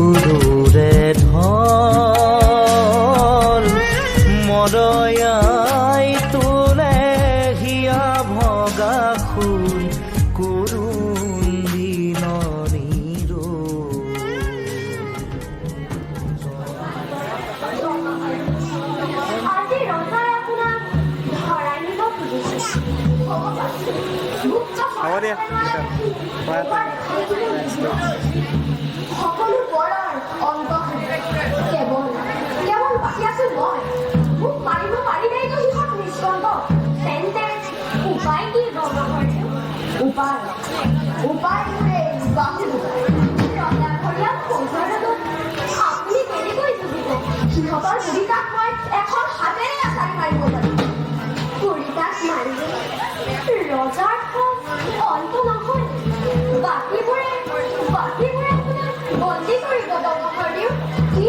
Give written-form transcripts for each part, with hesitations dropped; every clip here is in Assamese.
গুৰুৰে ধন মৰয়াই তোলে হিয়া ভগা ফুল কৰুণ দিনৰিৰো আজি ৰজাই আপোনাক ধৰাই নিব খুজিছে। সকলো পৰাৰ অন্ত কেৱল বাকী আছো মই। মোক মাৰিব পাৰিলেইতো সিহঁত নিষ্কণ্ঠ। তেন্তে উপায় কি ৰজাঘৰ? উপায় মোৰে বাহুৰ ৰজাঘৰীয়া সংসাৰতো আপুনি কেনেকৈ বুজিব? সিহঁতৰ বুঢ়ীতাক মই এখন হাতেৰে আচাৰি মাৰিব পাৰিম। বুঢ়ীতাক মাৰিলে ৰজাৰ অন্ত নহয়। বাকীবোৰে আপোনাক বন্দী কৰিব দমকৰিও। কি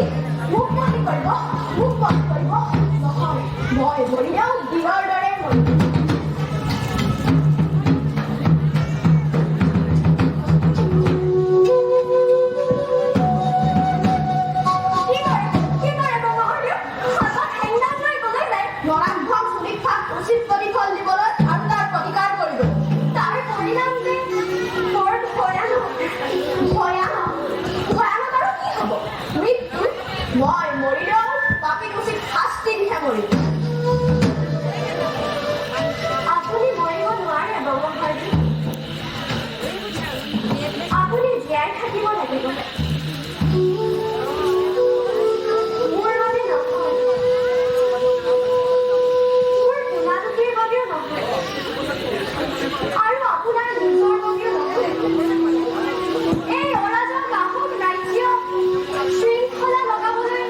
মোক বন্দী কৰিব? নহয়, মই মৰিলেও বীৰৰ দৰে মৰিম। মই মৰিলেও বাকী উচিত শাস্তি দিহে মৰিম। আপুনি মৰিব নোৱাৰে ব্ৰহ্মচাৰী। আপুনি জীয়াই থাকিব লাগিব। মোৰ বাবে নহয়, মোৰ গুণাদোষীৰ বাবেও নহয়, আৰু আপোনাৰ নিজৰ বাবেও নহয়। এই অৰাজক আহোম ৰাজ্য শৃংখলা লগাবলৈ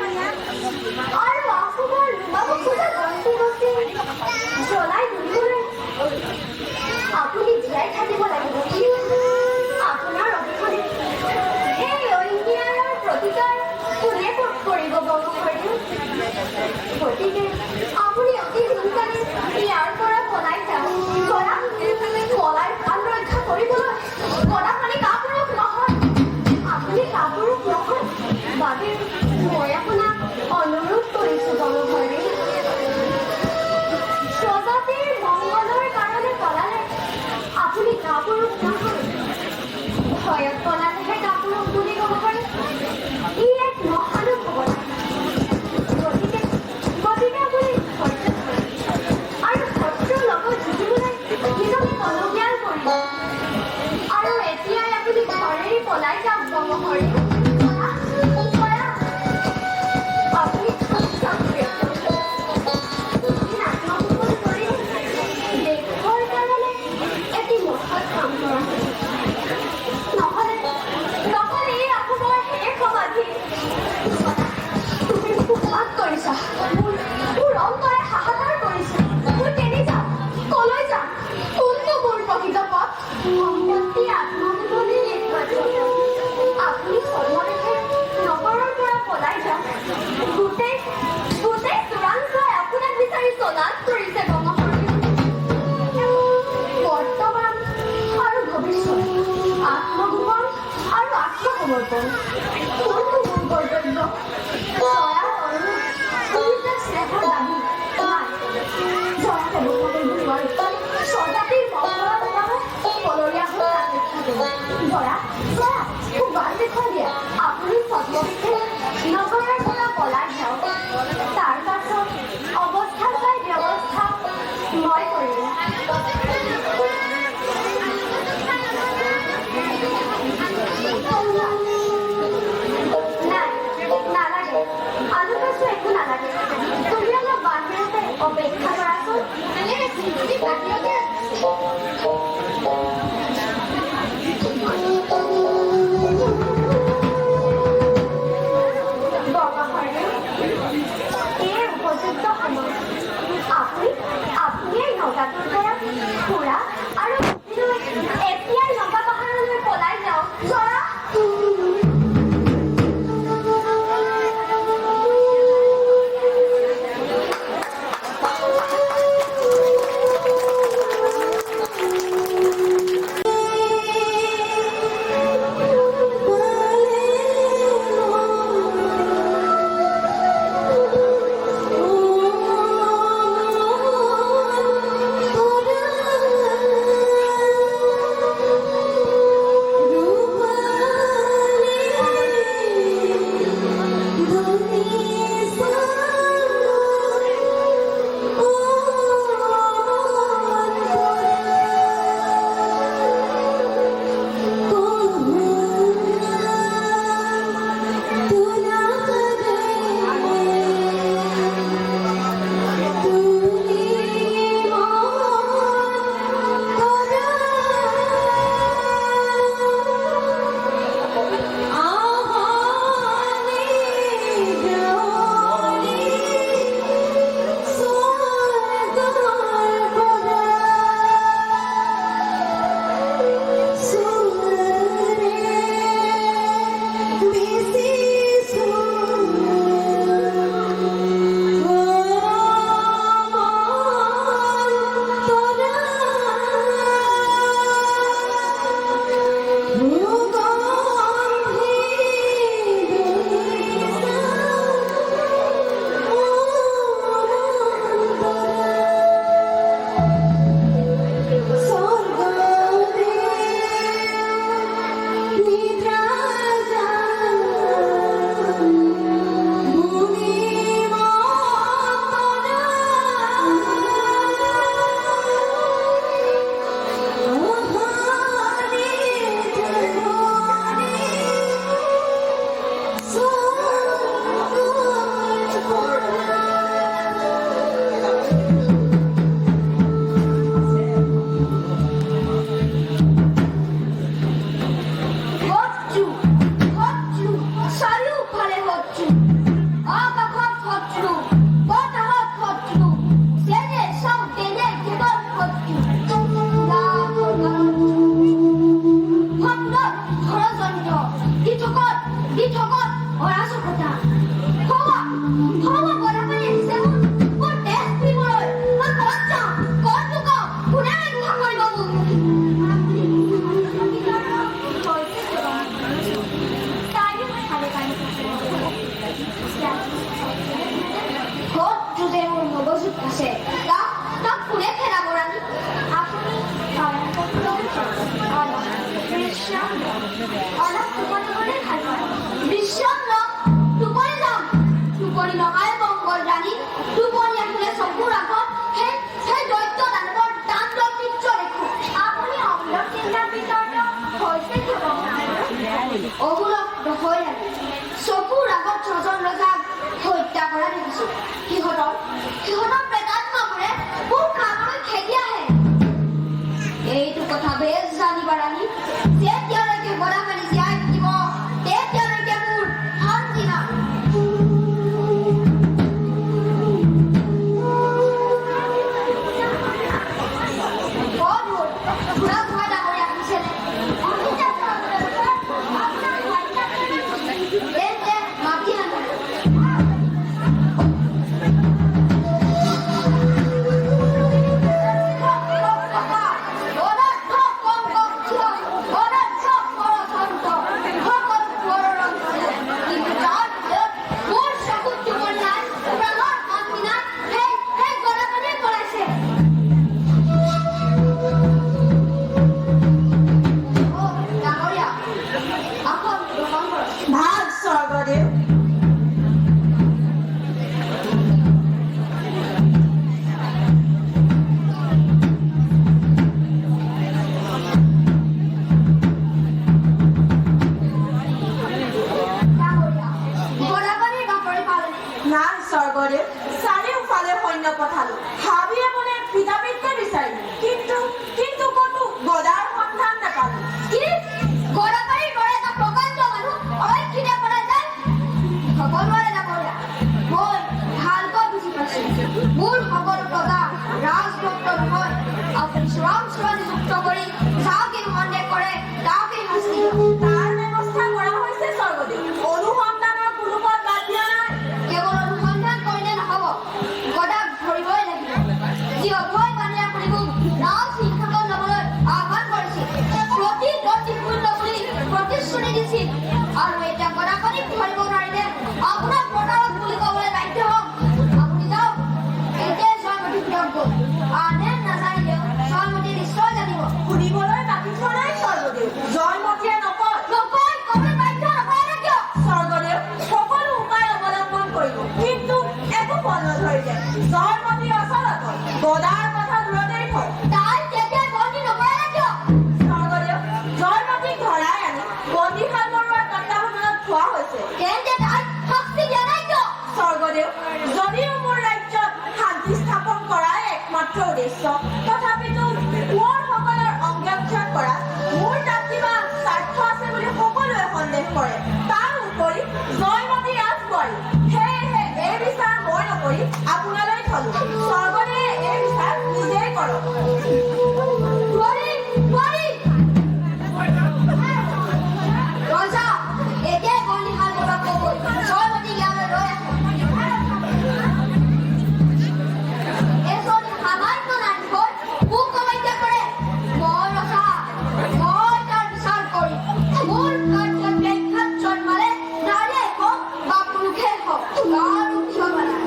আৰু অসমৰ লোবাব খোজা বস্তি জ্বলাই তুলিবলৈ আপুনি জীয়াই থাকিব লাগিব। আপোনাৰ অবিহনে এই অন্যায়ৰ প্ৰতিকাৰ কোনে কৰিব ব্ৰহ্মচাৰী? গতিকে আপুনি অতি সোনকালে ইয়াৰ পৰা পলাই যাওক। পলাই প্ৰাণ ৰক্ষা কৰিবলৈ কদাকালি কাপুৰুষ নহয়। আপুনি কাপুৰুষ নহয় বাবে মই আপোনাক অনুৰোধ কৰিছো ব্ৰহ্মচাৰী। স্বজাতিৰ মংগলৰ কাৰণে পলালে আপুনি কাপুৰুষ নহয়। ভয়ত পলালেহে কাপুৰুষ বুলি ক'ব পাৰি। ই এক মহানুভৱতা। গতিকে আপুনি ধৈৰ্য ধৰক আৰু শত্ৰুৰ লগত যুঁজিবলৈ নিজকে কলগীয়াল কৰিব। আৰু এতিয়াই আপুনি ঘৰেৰে পলাই যাওক ব্ৰহ্মচাৰী। অৰাজক কথা হ'ব বৰাপানী আহিছে মোৰ দেশ ফুৰিবলৈ মই ক'ত যাওঁ ক'ত লুকাওঁ কোনে ৰক্ষা কৰিব মোক ক'ত যে মোৰ মগজুত আছে তাক কোনে খেলাব ৰাণী আপুনি অলপ টোপনি ভাল পায় বিশ্ৰাম লওক টোপনি যাম টোপনি নহয় মংগল ৰাণী টোপনি আহিলে চকুৰ আগত সেই দৈত্য দানৱৰ তাণ্ডৱ নৃত্য দেখো আপুনি অমূলক চিন্তাৰ ভিতৰত হৈছে অমূলক নহয় ৰাণী চকুৰ আগত ছজন ৰজাক হত্যা কৰা দেখিছো সিহঁতৰ প্ৰেতাত্মাবোৰে মোৰ কামলৈ খেদি আহে এইটো কথা বেছ জানিবা ৰাণী যেতিয়ালৈকে বৰাপানী জীয়াই থাকিব তেতিয়ালৈকে মোৰ শান্তি নাই চাৰিওফালে সৈন্য পঠালো হাবিয়ে মনে পিতাপিতকে বিচাৰিলো কিন্তু ক'তো গদাৰ সন্ধান নাপালো বৰাপানীৰ দৰে এটা প্ৰকাণ্ড মানুহ অৰক্ষিতে পৰা যায় সকলোৰে ডাঙৰীয়া মই ভালকৈ বুজি পাইছো মোৰ সকলো প্ৰজা ৰাজভক্ত নহয় আপুনি চোৰাং নিযুক্ত কৰি যাকে সন্দেহ কৰে তাকে শাস্তি তাৰ ব্যৱস্থা কৰা হৈছে স্বৰ্গদেৱ অনুসন্ধানৰ কোনো পথ বাদ দিয়া নাই কেৱল অনুসন্ধান কৰিলে নহব গদাক ধৰিবই লাগিব যি অভয় পানী আপুনি মোক ৰাজ সিংহাসন ল'বলৈ আহ্বান কৰিছিল প্ৰতি শূন্য বুলি প্ৰতিশ্ৰুতি দিছিল আৰু এতিয়া গদাপানীক ধৰিব নোৱাৰিলে আপোনাক প্ৰতাৰক বুলি ক'বলৈ বাধ্য হ'ম আপুনি যাওক এতিয়া জয়মতী গ'ল আনে নাজানিলেও জয়মতী নিশ্চয় জানিব শুনিবলৈ বাকী থোৱা নাই স্বৰ্গদেৱ জয়মতীয়ে নকয় ক'বলৈ বাধ্য নকৰে নে কিয় স্বৰ্গদেৱ সকলো উপায় অৱলম্বন কৰিলো কিন্তু একো ফল নধৰিলে জয়মতী অচলত গদাৰ কথা দূৰতেই থয় তাই তেতিয়া বন্দী নকৰে নে কিয় স্বৰ্গদেৱ জয়মতীক ধৰাই আনি বন্দীশাল বৰুৱাৰ তত্বাৱধানত থোৱা হৈছে তেন্তে তাই শাস্তি দিয়া নাই কিয় স্বৰ্গদেৱ যদিও মোৰ ৰাজ্যত শান্তি স্থাপন কৰাই একমাত্ৰ উদ্দেশ্য তথাপিতো কোঁৱৰসকলৰ অংগক্ষত কৰা মোৰ তাত কিবা স্বাৰ্থ আছে বুলি সকলোৱে সন্দেহ কৰে তাৰ উপৰি জয়মতী ৰাজবোৱাৰী সেয়েহে এই বিচাৰ মই নকৰি আপোনালৈ থলো স্বৰ্গদেৱে এই বিচাৰ নিজেই কৰক ৰজা এতিয়াই বন্দীশাল বৰুৱাক ক'ব জয়মতী ইয়ালৈ লৈ আহে এজন সামান্য নাৰীকৈ মোক অমান্য কৰে মই ৰজা মই তাৰ বিচাৰ কৰিম মোৰ কাৰ্যত ব্যাঘাত জন্মালে নাৰীয়ে হওক বা পুৰুষেই হওক কাৰো ক্ষমা নাই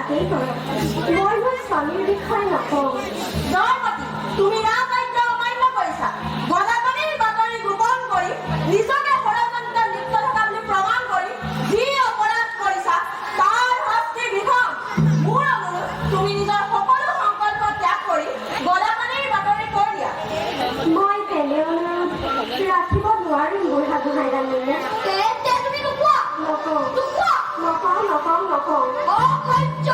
তাকেই কৰক। মই মোৰ স্বামীৰ বিষয়ে নকওঁ। জয়মতী, তুমি ৰাজআজ্ঞা অমান্য কৰিছা। গদাপাণিৰ বাতৰি গোপন কৰি নিজকে ষড়যন্ত্ৰত লিপ্ত থকা বুলি প্ৰমাণ কৰি যি অপৰাধ কৰিছা তাৰ শাস্তি বিধম। মোৰ অনুৰোধ, তুমি নিজৰ সকলো সংকল্প ত্যাগ কৰি গদাপাণিৰ বাতৰি কৈ দিয়া। মই তেনে অনুৰোধ ৰাখিব নোৱাৰিম বুঢ়াগোহাঁই ৰাণীয়ে। তেন্তে তুমি নোকোৱা নকওঁ নোকোৱা নকওঁ নকওঁ নকওঁ। অসহ্য